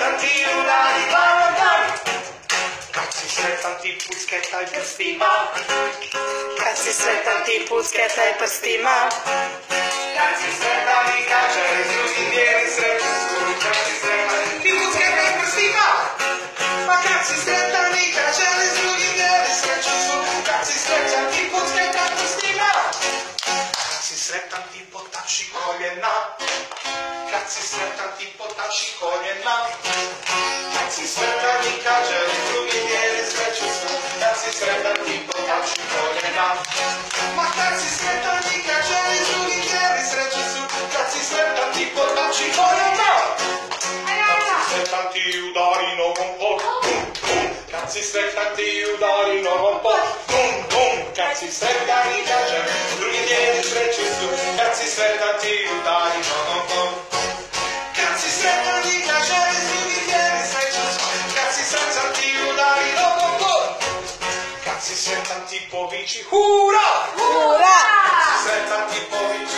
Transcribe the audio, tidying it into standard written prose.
strettanti udari, van, van. Cazzi strettanti, puschetta e per stima. Cazzi strettanti, puschetta e per stima. Cazzi strettanti, cacciare su, indieri, strecci su. Cazzi strettanti, puschetta e per stima. Ma cazzi strettanti, cacciare su, indieri, strecci su. Cazzi strettanti, puschetta e per stima. Cazzi strettanti, potacci, cogliena. Cazzi strettanti, potacci, cogliena. Cazzi strettanti, cacciare su, indieri, strecci su. Cazzi strettanti, potacci, cogliena. Ma cazzi strettanti, cacciare su, indieri, strecci su. Cazzi strettanti, potacci, cogliena. Cazzi strettanti, udari, non un po'. Cazzi strettanti, udari, non un po'. Cazzi strettanti, cacciare su, indieri, strecci su. Cazzi strettanti, udari, non un po'. Cazzi strettanti, cacciare su, indieri, strecci su. Cazzi strettanti, udari, non un po'. Cazzi strettanti, povici, ura! Ura! Strettanti, povici,